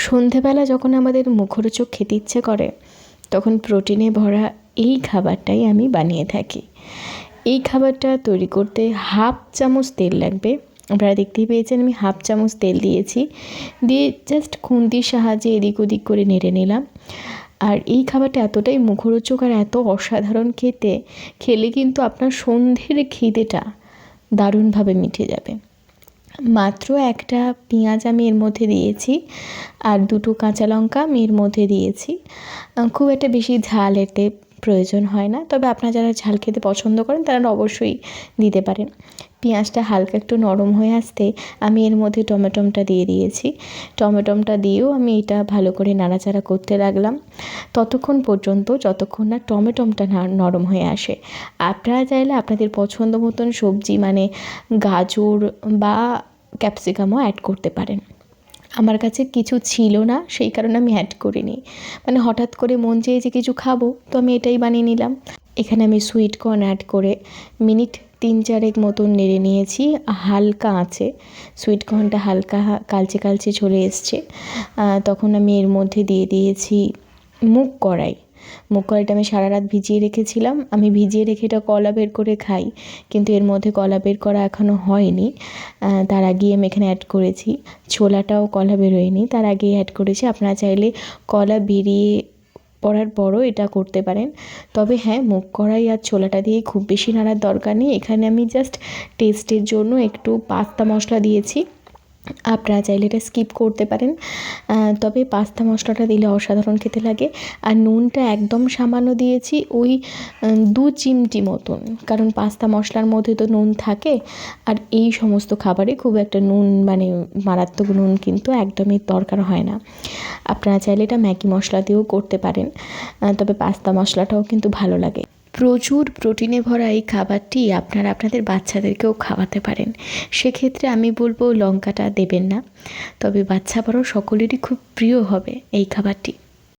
সন্ধেবেলা যখন আমাদের মুখরোচক খেতে ইচ্ছে করে তখন প্রোটিনে ভরা এই খাবারটাই আমি বানিয়ে থাকি। এই খাবারটা তৈরি করতে হাফ চামচ তেল লাগবে। আপনারা দেখতেই পেয়েছেন আমি হাফ চামচ তেল দিয়েছি, দিয়ে জাস্ট খুন্তির সাহায্যে এদিক ওদিক করে নেড়ে নিলাম। আর এই খাবারটা এতটাই মুখরোচক আর এত অসাধারণ খেতে, খেলে কিন্তু আপনার সন্ধ্যের খিদেটা দারুণভাবে মিটে যাবে। মাত্র একটা পেঁয়াজ আমি এর মধ্যে দিয়েছি আর দুটো কাঁচা লঙ্কা আমি এর মধ্যে দিয়েছি। খুব একটা বেশি ঝাল এতে প্রয়োজন হয় না, তবে আপনারা যারা ঝাল খেতে পছন্দ করেন তারা অবশ্যই দিতে পারেন। পেঁয়াজটা হালকা একটু নরম হয়ে আসতে আমি এর মধ্যে টমেটোটা দিয়ে দিয়েছি। টমেটোটা দিয়েও আমি এটা ভালো করে নাড়াচাড়া করতে লাগলাম ততক্ষণ পর্যন্ত যতক্ষণ না টমেটোটা নরম হয়ে আসে। আপনারা চাইলে আপনাদের পছন্দ মতন সবজি মানে গাজর বা ক্যাপসিকামও অ্যাড করতে পারেন। আমার কাছে কিছু ছিল না, সেই কারণে আমি অ্যাড করিনি। মানে হঠাৎ করে মন চেয়ে যে কিছু খাবো, তো আমি এটাই বানিয়ে নিলাম। এখানে আমি সুইট কর্ন অ্যাড করে মিনিট 3-4 মতন নেড়ে নিয়েছি হালকা আঁচে। সুইট কর্নটা হালকা কালচে কালচে চলে এসছে। তখন আমি এর মধ্যে দিয়ে দিয়েছি মুগ কড়াই। মুগ কড়াইটা আমি সারা রাত ভিজিয়ে রেখেছিলাম। আমি ভিজিয়ে রেখে এটা কলা বের করে খাই, কিন্তু এর মধ্যে কলা বের করা এখনও হয়নি। তার আগেই আমি এখানে অ্যাড করেছি। ছোলাটাও কলা বেরোয়নি, তার আগেই অ্যাড করেছি। আপনারা চাইলে কলা বেরিয়ে পড়ার পরও এটা করতে পারেন। তবে হ্যাঁ, মুগ কড়াই আর ছোলাটা দিয়ে খুব বেশি নাড়ার দরকার নেই। এখানে আমি জাস্ট টেস্টের জন্য একটু পাস্তা মশলা দিয়েছি। আপনারা চাইলে এটা স্কিপ করতে পারেন, তবে পাস্তা মশলাটা দিলে অসাধারণ খেতে লাগে। আর নুনটা একদম সামান্য দিয়েছি, ওই 2 চিমটি মতন, কারণ পাস্তা মশলার মধ্যে তো নুন থাকে। আর এই সমস্ত খাবারে খুব একটা নুন মানে মারাত্মক নুন কিন্তু একদমই দরকার হয় না। আপনারা চাইলে এটা ম্যাগি মশলা দিয়েও করতে পারেন, তবে পাস্তা মশলাটাও কিন্তু ভালো লাগে। প্রচুর প্রোটিনে ভরা এই খাবারটি আপনারা আপনাদের বাচ্চাদেরকেও খাওয়াতে পারেন। সেক্ষেত্রে আমি বলবো লঙ্কাটা দেবেন না, তবে বাচ্চা বড় সকলেরই খুব প্রিয় হবে এই খাবারটি।